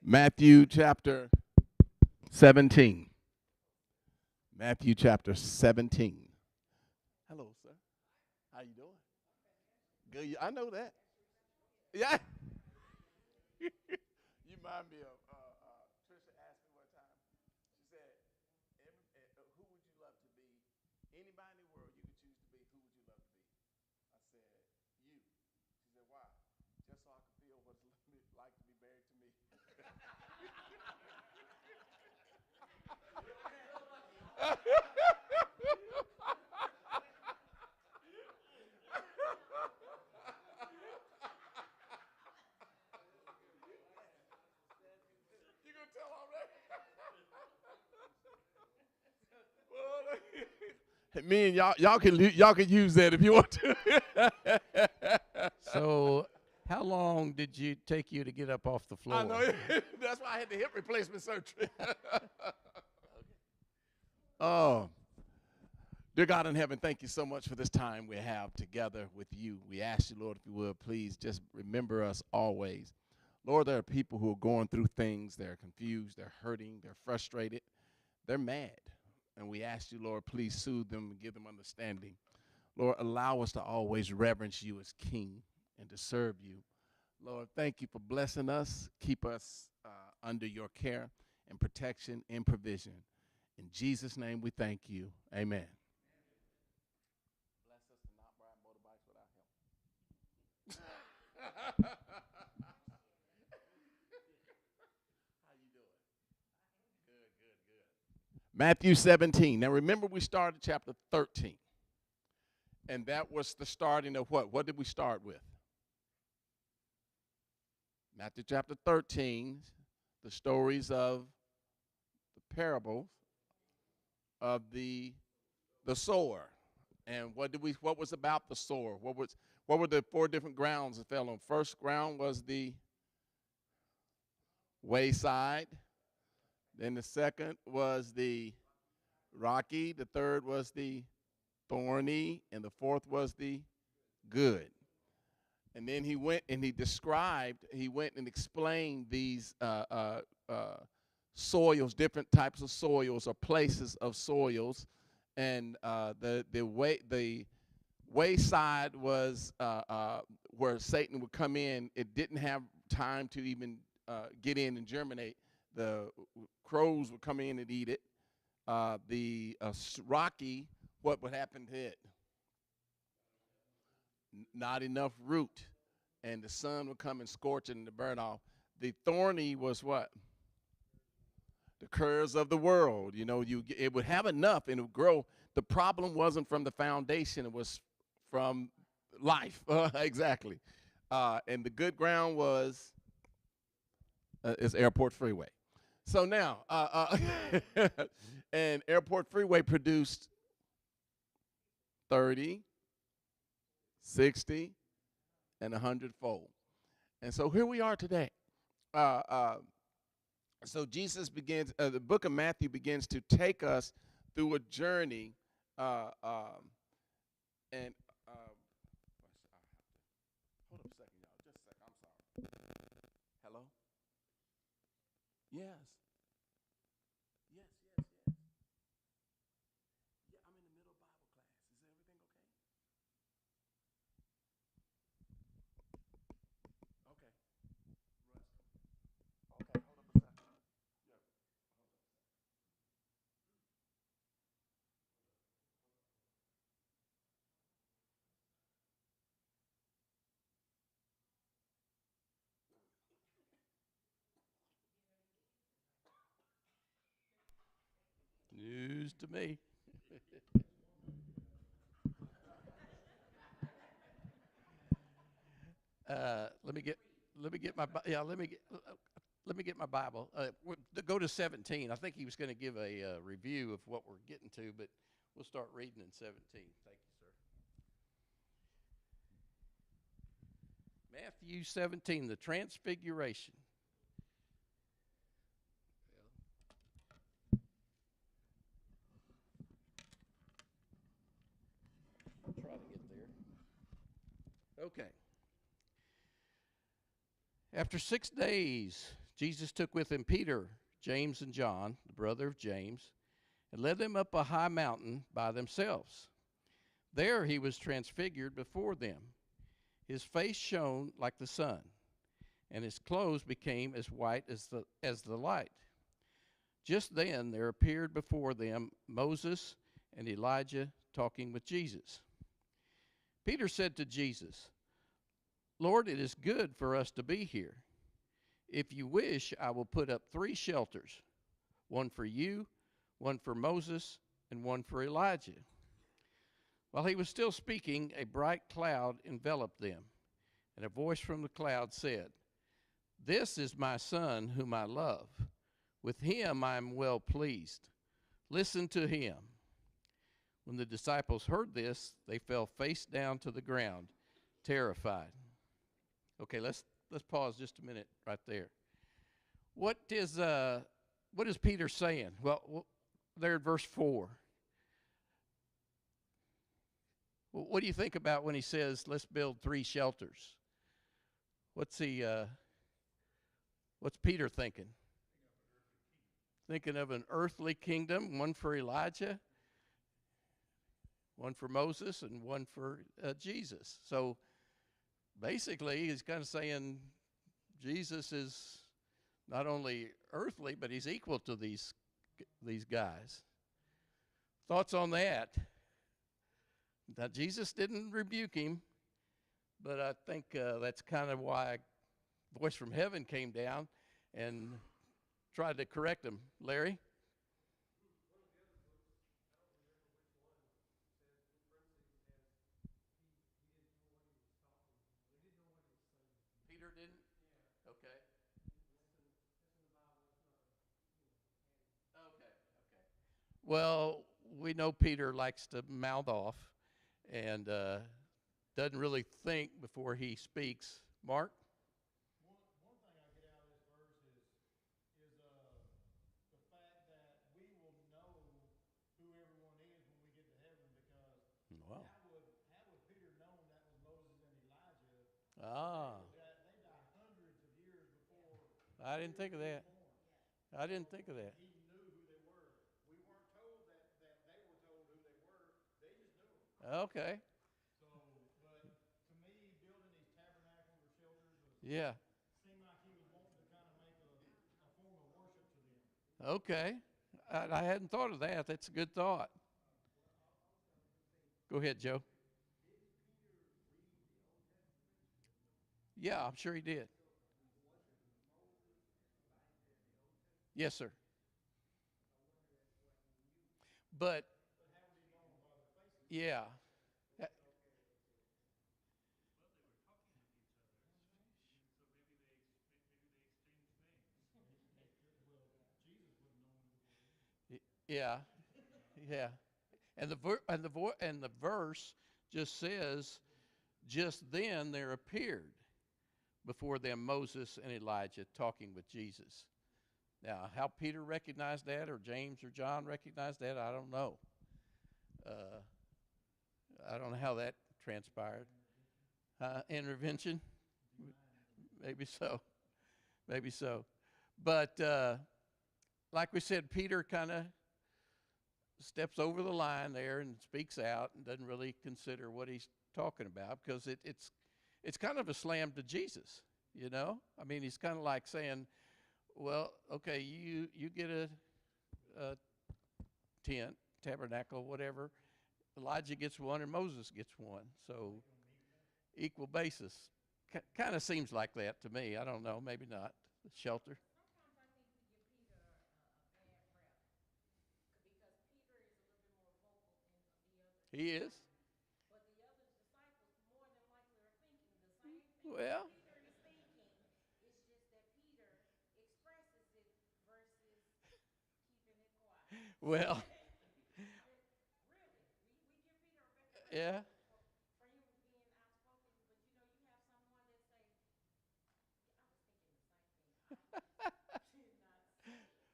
Matthew chapter 17. Matthew chapter 17. Hello, sir. How you doing? Good. I know that. Yeah. You remind me of Trisha asked me one time. She said, "Who would you love to be? Anybody in the world you could choose to be. Who would you love to be?" I said, "You." She said, "Why?" Just so I could feel what it's like to be married to me. You gonna tell already? Well, me and y'all can use that if you want to. So, how long did you take you to get up off the floor? I know. That's why I had the hip replacement surgery. Oh, dear God in heaven, thank you so much for this time we have together with you. We ask you, Lord, if you would, please just remember us always. Lord, there are people who are going through things. They're confused. They're hurting. They're frustrated. They're mad. And we ask you, Lord, please soothe them and give them understanding. Lord, allow us to always reverence you as King and to serve you. Lord, thank you for blessing us. Keep us under your care and protection and provision. In Jesus' name we thank you. Amen. Bless us to not ride motorbikes without help. How you doing? Good, good, good. Matthew 17. Now remember we started chapter 13. And that was the starting of what? What did we start with? Matthew chapter 13, the stories of the parables of the sower. And what was about the sower? What were the four different grounds it fell on? First ground was the wayside. Then the second was the rocky. The third was the thorny. And the fourth was the good. And then he went and explained these soils, different types of soils or places of soils. And the wayside was where Satan would come in. It didn't have time to even get in and germinate. The crows would come in and eat it. The rocky, what would happen to it? Not enough root, and the sun would come and scorch it and burn off. The thorny was what? The curves of the world. You know, it would have enough and it would grow. The problem wasn't from the foundation; it was from life. Exactly. And the good ground was is Airport Freeway. So now, and Airport Freeway produced 30, 60, and 100-fold. And so here we are today. So Jesus begins, the book of Matthew begins to take us through a journey. And hold up a second, y'all. Just a second. I'm sorry. Hello? Yes. Yes, yes, yes. Yeah, I'm in the middle of Bible class. Is everything okay? Okay. Russ. Okay, hold up a second. Yeah. News to me. Let me get my let me get my Bible. Go to 17. I think he was going to give a review of what we're getting to, but we'll start reading in 17. Thank you, sir. Matthew 17, the Transfiguration. I'll try to get there. Okay. After 6 days, Jesus took with him Peter, James, and John, the brother of James, and led them up a high mountain by themselves. There he was transfigured before them. His face shone like the sun, and his clothes became as white as the light. Just then there appeared before them Moses and Elijah talking with Jesus. Peter said to Jesus, "Lord, it is good for us to be here. If you wish, I will put up 3 shelters, one for you, one for Moses, and one for Elijah." While he was still speaking, a bright cloud enveloped them, and a voice from the cloud said, "This is my son whom I love. With him I am well pleased. Listen to him." When the disciples heard this, they fell face down to the ground, terrified. Okay, let's pause just a minute right there. What is Peter saying? Well, there in verse 4. What do you think about when he says, "Let's build 3 shelters"? What's Peter thinking? Thinking of an earthly kingdom, one for Elijah, one for Moses, and one for Jesus. So basically, he's kind of saying Jesus is not only earthly, but he's equal to these guys. Thoughts on that? Now, Jesus didn't rebuke him, but I think that's kind of why a voice from heaven came down and tried to correct him. Larry? Peter didn't? Okay. Okay. Well, we know Peter likes to mouth off and doesn't really think before he speaks. Mark? One thing I get out of this verse is the fact that we will know who everyone is when we get to heaven, because Wow. how would Peter known that was Moses and Elijah? Ah, They died hundreds of years before I didn't think of that. born. I didn't think of that. He knew who they were. We weren't told that they were told who they were. They just knew them. Okay. So, but to me, building these tabernacles or shelters Yeah. seemed like he was wanting to kind of make a form of worship to them. Okay. I hadn't thought of that. That's a good thought. Go ahead, Joe. Yeah, I'm sure he did. Yes, sir. But yeah. Uh, Yeah. Yeah. And the verse just says, just then there appeared before them Moses and Elijah talking with Jesus. Now, how Peter recognized that, or James or John recognized that, I don't know. Uh, I don't know how that transpired. Intervention? Maybe so. Maybe so. But like we said, Peter kind of steps over the line there and speaks out and doesn't really consider what he's talking about, because it's kind of a slam to Jesus, you know? I mean, he's kind of like saying, well, okay, you get a tent, tabernacle, whatever. Elijah gets one and Moses gets one. So equal basis. Kind of seems like that to me. I don't know, maybe not. The shelter. He is. Well, well, yeah.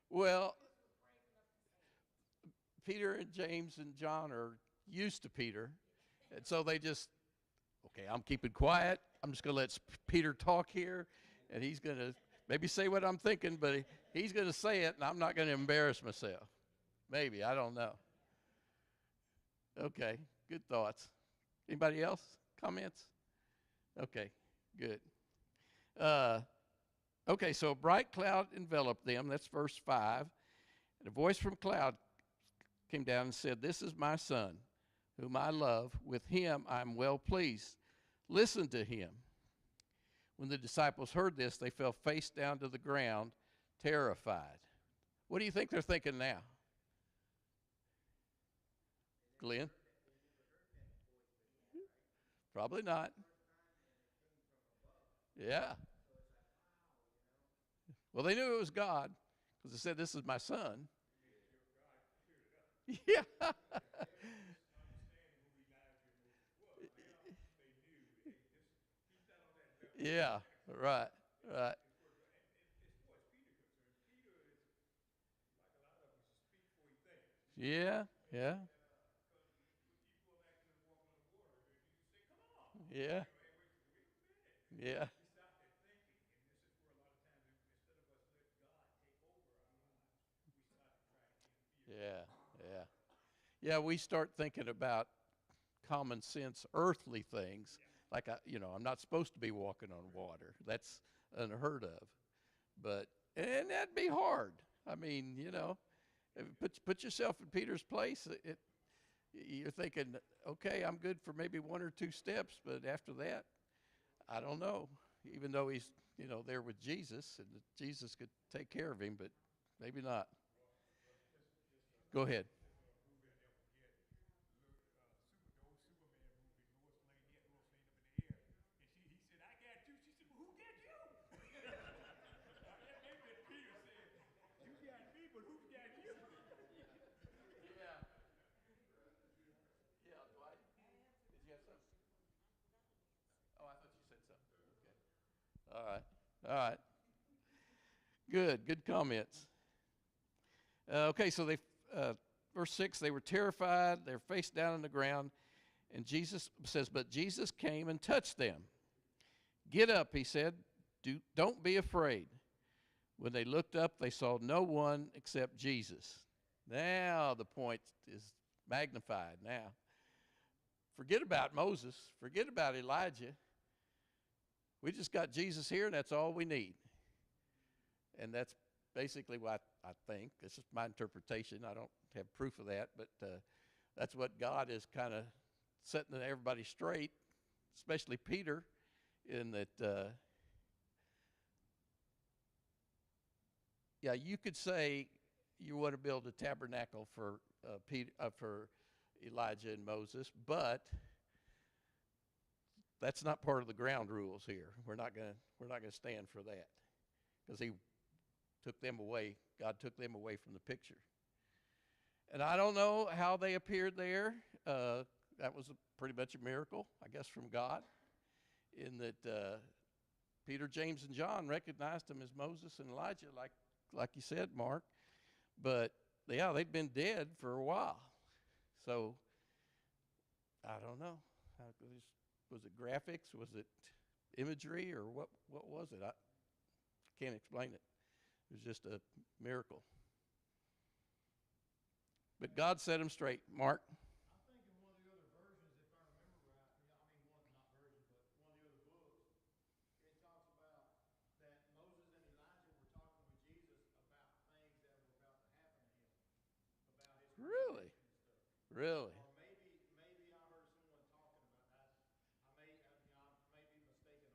Well, Peter and James and John are used to Peter, and so they just, okay, I'm keeping quiet. I'm just going to let Peter talk here, and he's going to maybe say what I'm thinking, but he's going to say it, and I'm not going to embarrass myself. Maybe, I don't know. Okay, good thoughts. Anybody else? Comments? Okay, good. Uh, okay, so a bright cloud enveloped them. That's verse 5. And a voice from cloud came down and said, "This is my son, whom I love. With him I am well pleased. Listen to him." When the disciples heard this, they fell face down to the ground, terrified. What do you think they're thinking now? Glenn? Probably not. Yeah. Well, they knew it was God because they said, "This is my son." Yeah. Yeah. Right. Right. Yeah. Yeah. Yeah. Yeah. Yeah. Yeah. Yeah. We start thinking about common sense earthly things like I'm not supposed to be walking on water. That's unheard of. But and that'd be hard. I mean, put yourself in Peter's place. You're thinking, okay, I'm good for maybe one or two steps, but after that, I don't know. Even though he's there with Jesus and Jesus could take care of him, but maybe not. Go ahead. Yeah, Dwight. Did you have something? Oh, I thought you said something. Okay. All right. All right. Good. Good comments. Okay, so verse 6, they were terrified. They're face down on the ground. And Jesus says, but Jesus came and touched them. Get up, he said. Don't be afraid. When they looked up, they saw no one except Jesus. Now the point is magnified now. Forget about Moses. Forget about Elijah. We just got Jesus here, and that's all we need. And that's basically what I think. It's just my interpretation. I don't have proof of that, but that's what God is kind of setting everybody straight, especially Peter, in that, you could say you want to build a tabernacle for for Elijah and Moses, but that's not part of the ground rules here. We're not gonna stand for that because he took them away. God took them away from the picture. And I don't know how they appeared there. That was pretty much a miracle, I guess, from God, in that Peter, James, and John recognized him as Moses and Elijah, like you said, Mark. But yeah, they'd been dead for a while. So I don't know. Was it graphics? Was it imagery? Or what was it? I can't explain it. It was just a miracle. But God set him straight. Mark? I think in one of the other versions, if I remember right, I mean, not version, but one of the other books, it talks about that Moses and Elijah were talking with Jesus about things that were about to happen to him, about his Really? crucifixion and stuff. Really? Or maybe I heard someone talking about that. I may be mistaken on that.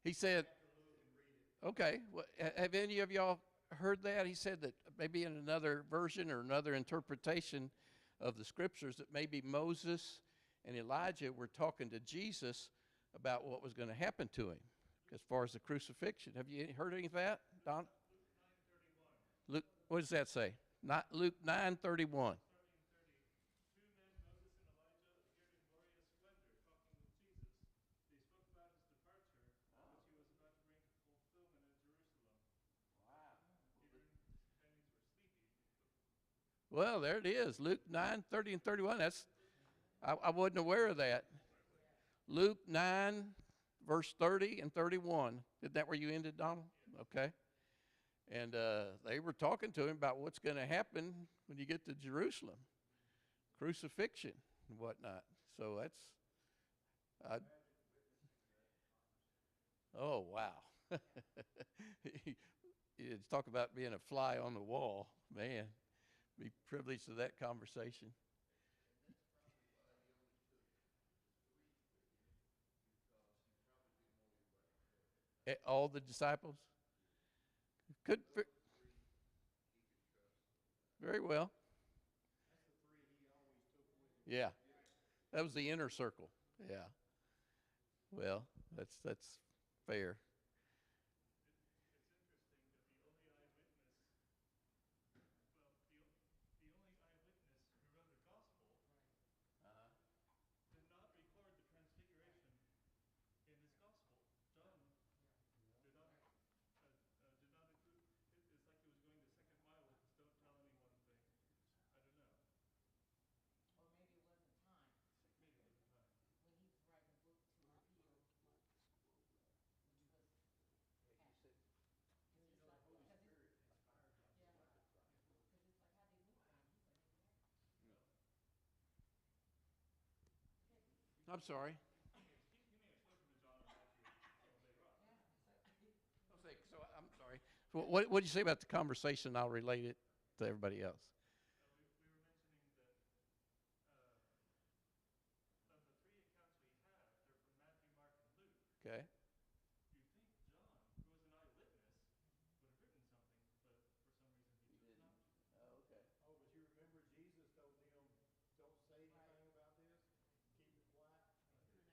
He said, I have to look and read it. okay, well, have any of y'all heard that? He said that maybe in another version or another interpretation of the scriptures that maybe Moses and Elijah were talking to Jesus about what was going to happen to him as far as the crucifixion. Have you heard any of that, Don? Luke, what does that say? Not Luke 9:31. Well, there it is. Luke 9:30 and 31. I wasn't aware of that. Luke 9, verse 30 and 31. Is that where you ended, Donald? Okay. And they were talking to him about what's going to happen when you get to Jerusalem, crucifixion and whatnot. So that's, I, oh, wow. It's talk about being a fly on the wall, man. Be privileged to that conversation. All the disciples could very well. That's the three he always took with him. Yeah, that was the inner circle. Yeah. Well, that's fair. It's interesting that the only eyewitness, well, the only eyewitness who wrote a gospel did not record the transfiguration in his gospel. John did not did not include. It's like he was going the second mile with his "don't tell anyone" thing. I don't know. Or maybe it wasn't time Maybe it wasn't time. when he was writing a book to reveal when he was happy. Well, It's you just know, like, the Holy because it's, Spirit inspired him to yeah, write. because it's like how they looked on him. He said they were happy. Well, Okay. I'm sorry. he may have spoken to John or Matthew later on. Yeah, exactly. So I'm sorry. So what did you say about the conversation? I'll relate it to everybody else. We were mentioning that of the three accounts we have, they're from Matthew, Mark, and Luke. Okay. You think John, who was an eyewitness, would have written something, but for some reason he chose not to. Oh, okay. Oh, but you remember Jesus told them, don't say anything Right. about this, keep it quiet. Right.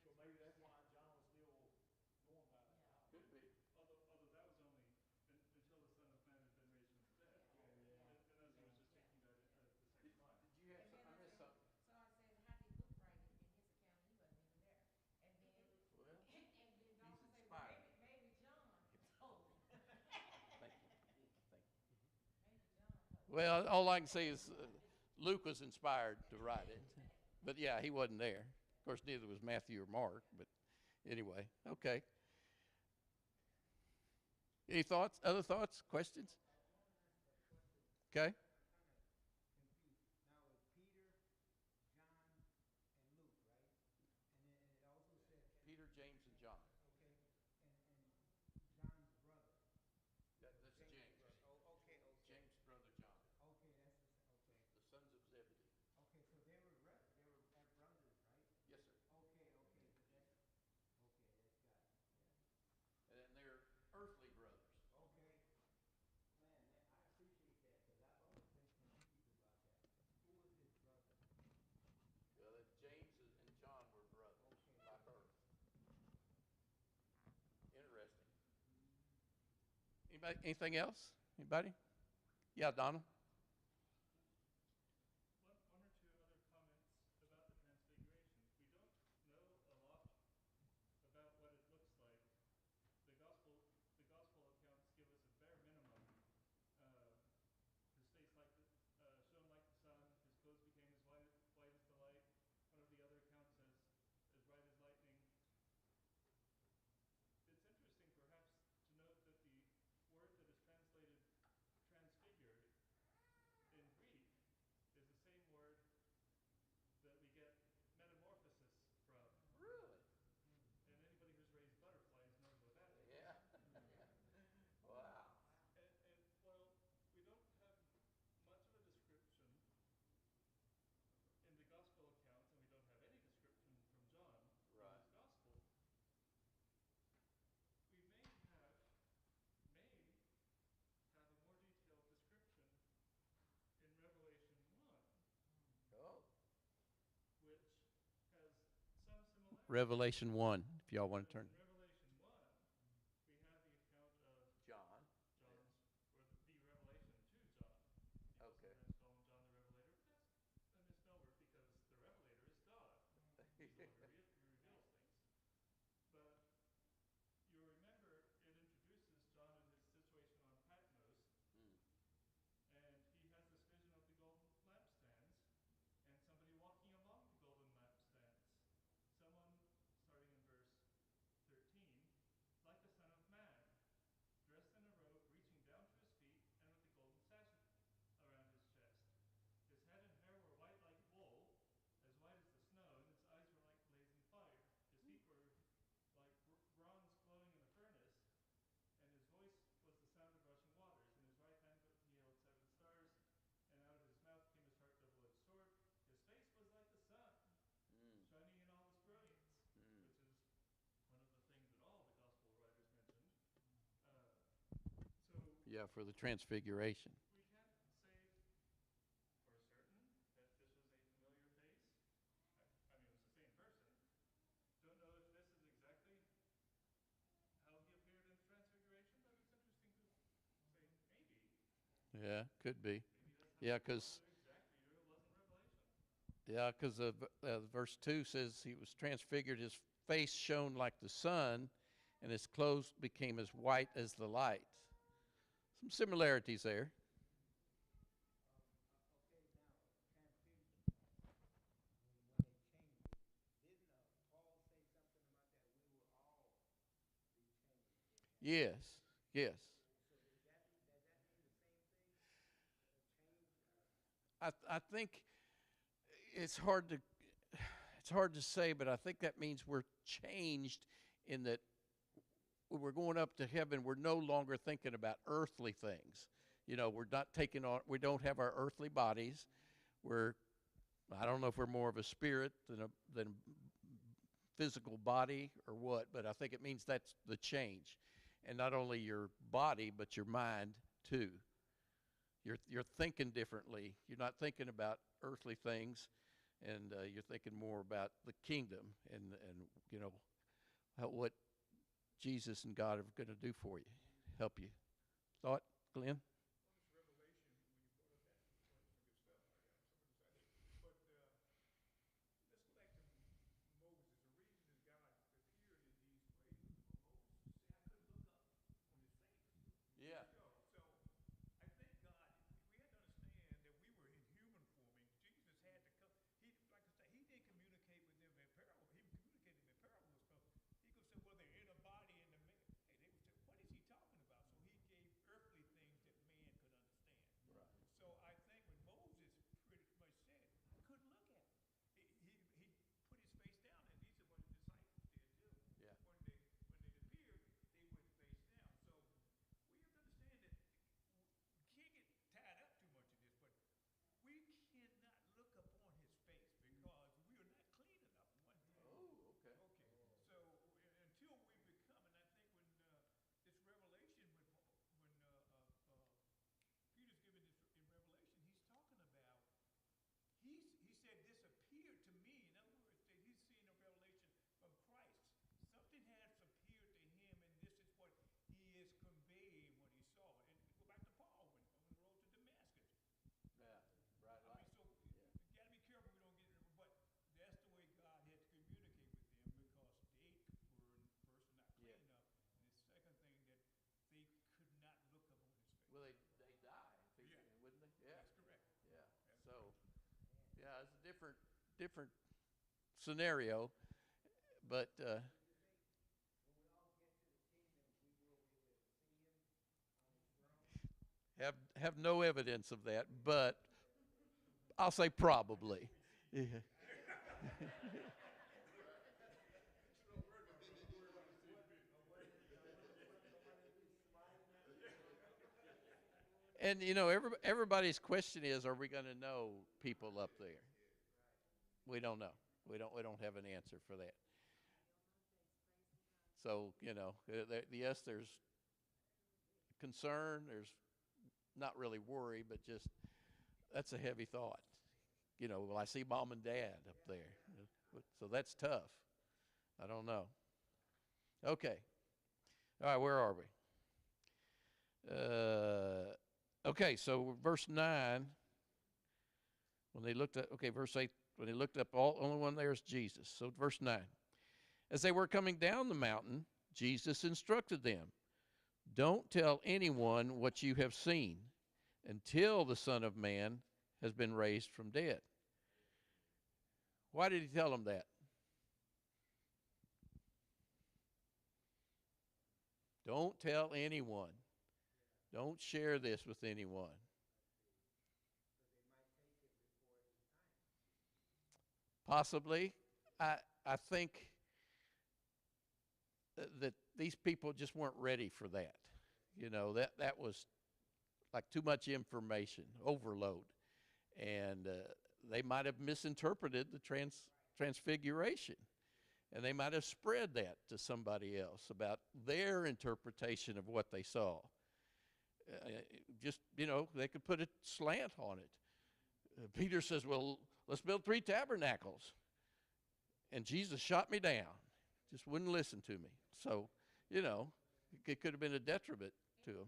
So maybe that's why John was still going by that Yeah. power. Could be. Although that was only until the Son of Man had been raised from the dead. Yeah. Yeah. And as he was just Yeah. taking that the second mile. Did you have And some? then I I missed said, something. so I said, how did he look right in his account? He wasn't even there. And then, Well, and then Dawson he's said, well, inspired. maybe John told him. Thank you. Thank you. Maybe John told him. Well, all I can say is Luke was inspired to write it, but yeah, he wasn't there. Of course, neither was Matthew or Mark. But anyway, okay. Any thoughts? Other thoughts? Questions? Okay. Confused. Now it's Peter, John, and Luke, right? And it also said, Peter, James, and John. okay, and John's brother. That's James. Brother. Oh, okay, okay. James' brother John, Okay, that's okay. the sons of Zebedee. Okay, so they were brothers, right? Yes, sir. Okay, okay, but that's got it. And then they're earthly brothers. Okay. Man, I appreciate that because I've always been confused about that. Who was his brother? Well, James and John were brothers Okay. by birth. Interesting. Anybody? Anything else? Anybody? Yeah, Donald. One or two other comments about the transfiguration. We don't know a lot about what it looks like. The gospel accounts give us a bare minimum. His face shone like the sun. His clothes became as white as the light. One of the other accounts says as bright as lightning. It's interesting, perhaps, to note that the word that is translated transfigured in Greek is the same word that we get metamorphosis from. Really? And anybody who's raised butterflies knows what that is. Yeah. Wow. And while we don't have much of a description in the gospel accounts, and we don't have any description from John in Right. his gospel, we may have a more detailed description in Revelation 1, Oh. which has some similarities. Revelation 1, if y'all want to turn. In Revelation 1, we have the account of John. John's, or the revelation to John. People Okay. sometimes call him John the Revelator, but that's a misnomer because the Revelator is God. He's the one who reveals things. But you remember it introduces John in his situation on Patmos, Mm. and he has this vision of the golden lampstands and somebody walking among the golden lampstands. Someone, starting in verse 13, Yeah, for the transfiguration. We can't say for certain that this was a familiar face. I mean, it was the same person. Don't know if this is exactly how he appeared in the transfiguration, but it's interesting to say maybe. Yeah, could be. Maybe that's how Yeah, it because was exactly, or it wasn't Revelation. verse 2 says he was transfigured, his face shone like the sun, and his clothes became as white as the light. Some similarities there. Okay, now, transfigured, when they changed it, didn't Paul say something about that we will all be changed? Yes, yes. So does that mean the same thing? Change? I think it's hard to it's hard to say, but I think that means we're changed in that when we're going up to heaven, we're no longer thinking about earthly things. You know, we're not taking on, we don't have our earthly bodies. We're, I don't know if we're more of a spirit than a physical body or what, but I think it means that's the change. And not only your body, but your mind too. You're thinking differently. You're not thinking about earthly things, and you're thinking more about the kingdom and you know what Jesus and God are going to do for you, help you. Thought, Glenn? On this Revelation, when you brought up that, some good stuff. I got some of this. But let's go back to Moses. The reason that God appeared in these ways was for Moses to say, I couldn't look up on his face. Yeah. So I think God, we had to understand that we were in human form, and Jesus had to come. He, like I said, he didn't communicate with them in parable. He communicated with parables because he could say, well, they're in a body in the man. Hey, they would say, what is he talking about? So he gave earthly things that man could understand. Right. So I think when Moses pretty much said, I couldn't look at him. He put his face down, and these are what the disciples did too. Yeah. When they appeared, they went face down. So we have to understand that we can't get tied up too much in this, but we cannot look upon his face because we are not clean enough. Oh, okay. Okay. So until we become, and I think when this revelation, when Peter's given this in Revelation, he's talking about. He said this appeared to me. In other words, that he's seen a revelation from Christ. Something has appeared to him, and this is what he is conveying when he saw it. And go back to Paul when on the road to Damascus. Yeah. Right. I mean, so you got to be careful we don't get it, but that's the way God had to communicate with them because they were first not clean Yeah. enough, and the second thing that they could not look up on his face. Well, they die, Yeah. wouldn't they? Yeah. That's correct. Yeah. So, yeah, it's a different scenario, but When we all get to the kingdom, we will be able to see him on his throne. have no evidence of that, but I'll say probably. Yeah. And you know, everybody's question is, are we going to know people up there? We don't know. We don't have an answer for that. So you know, yes, there's concern. There's not really worry, but just that's a heavy thought. You know, will I see mom and dad up there? So that's tough. I don't know. Okay. All right, where are we? Okay, so verse 9, when they looked at, okay, verse 8, when they looked up, only one there is Jesus. So verse 9. As they were coming down the mountain, Jesus instructed them, don't tell anyone what you have seen until the Son of Man has been raised from dead. Why did he tell them that? Don't tell anyone. Don't share this with anyone. Possibly. I think that these people just weren't ready for that. You know, that was like too much information, overload. And they might have misinterpreted the transfiguration. And they might have spread that to somebody else about their interpretation of what they saw. just, they could put a slant on it. Peter says, well, let's build 3 tabernacles. And Jesus shot me down, just wouldn't listen to me. So, it could have been a detriment to him.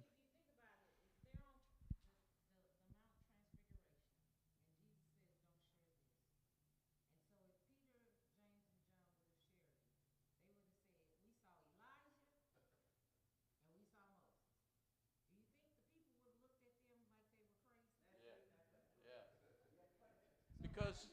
Because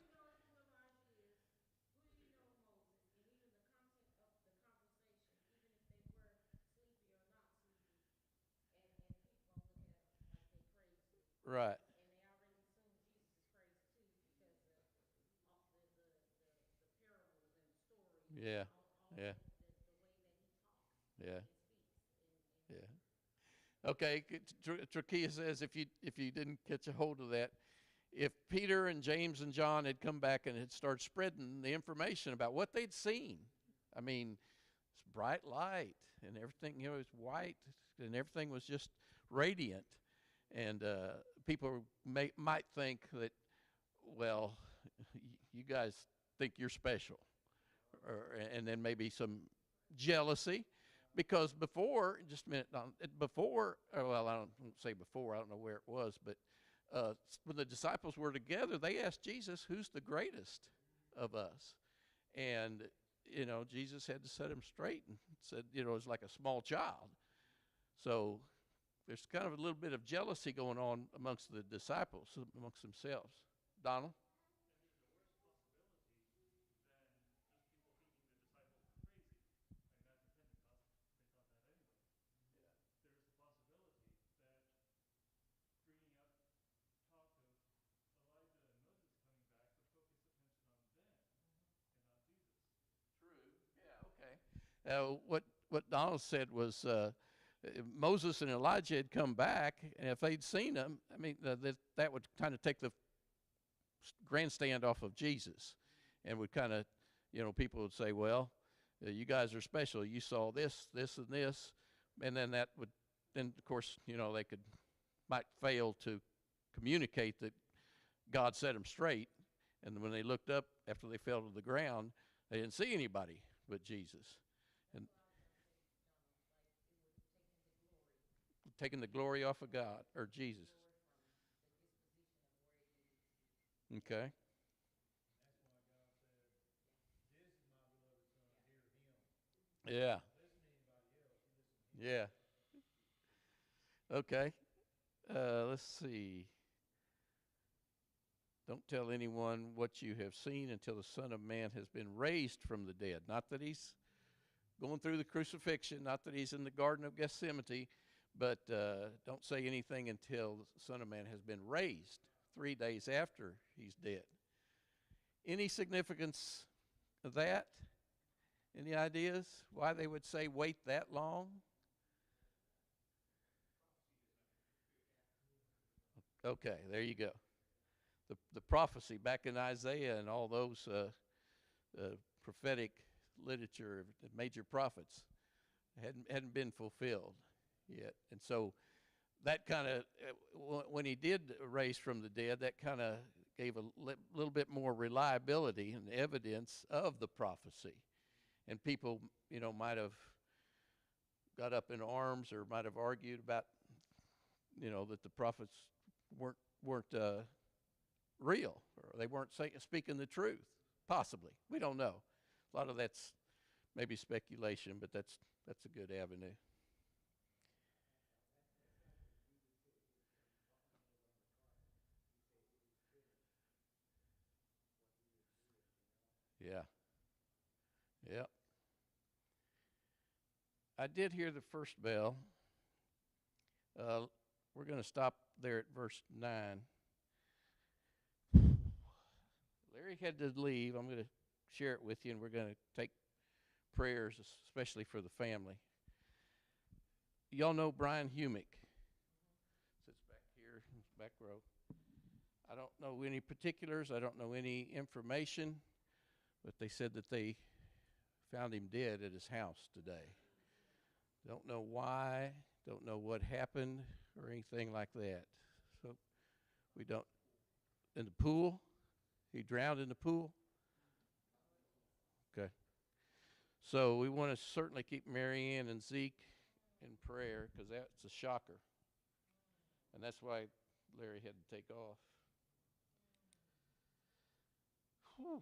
right. Yeah. Yeah. Yeah. Yeah. Okay. Trakia says if you didn't catch a hold of that, if Peter and James and John had come back and had started spreading the information about what they'd seen, I mean, it's bright light and everything, it was white and everything was just radiant, and people might think that, well, you guys think you're special, and then maybe some jealousy, because before, just a minute, Don, before, well, I don't say before, I don't know where it was, but when the disciples were together, they asked Jesus, who's the greatest of us? And, Jesus had to set him straight and said, it was like a small child. So there's kind of a little bit of jealousy going on amongst the disciples, amongst themselves. Donald? What Donald said was Moses and Elijah had come back, and if they'd seen them, I mean, that would kind of take the grandstand off of Jesus, and would kind of, people would say, well, you guys are special. You saw this, this, and this, and then that would, then of course, they might fail to communicate that God set them straight, and when they looked up after they fell to the ground, they didn't see anybody but Jesus. And taking the glory off of God or Jesus. Okay. That's why God said, "This is my beloved son, hear him." Yeah. Listen to anybody else, you listen to him. Yeah. Okay. Let's see. Don't tell anyone what you have seen until the Son of Man has been raised from the dead. Not that he's going through the crucifixion, not that he's in the Garden of Gethsemane, but don't say anything until the Son of Man has been raised 3 days after he's dead. Any significance of that? Any ideas why they would say wait that long? Okay, there you go. The prophecy back in Isaiah and all those prophetic literature, the major prophets, hadn't been fulfilled yet. And so that kind of, when he did raise from the dead, that kind of gave a little bit more reliability and evidence of the prophecy. And people, might have got up in arms or might have argued about, that the prophets weren't real, or they weren't speaking the truth. Possibly, we don't know. A lot of that's maybe speculation, but that's a good avenue. Yeah. Yep. I did hear the first bell. We're going to stop there at verse 9. Larry had to leave. I'm going to share it with you, and we're going to take prayers, especially for the family. Y'all know Brian Humick. Sits back here, back row. I don't know any particulars. I don't know any information, but they said that they found him dead at his house today. Don't know why. Don't know what happened or anything like that. So we don't. In the pool? He drowned in the pool? Okay. So we want to certainly keep Marianne and Zeke in prayer because that's a shocker. And that's why Larry had to take off. Whew.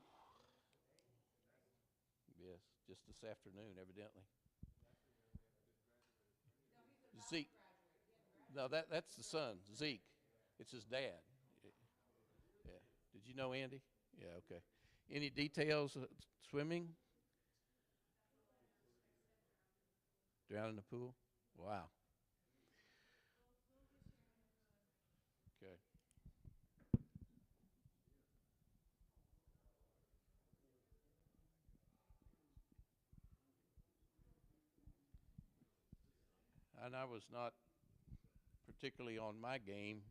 Yes, just this afternoon, evidently. Zeke. No, that's the son, Zeke. It's his dad. Yeah. Did you know Andy? Yeah, okay. Any details? Swimming? Drowned in the pool? Wow. Okay. And I was not particularly on my game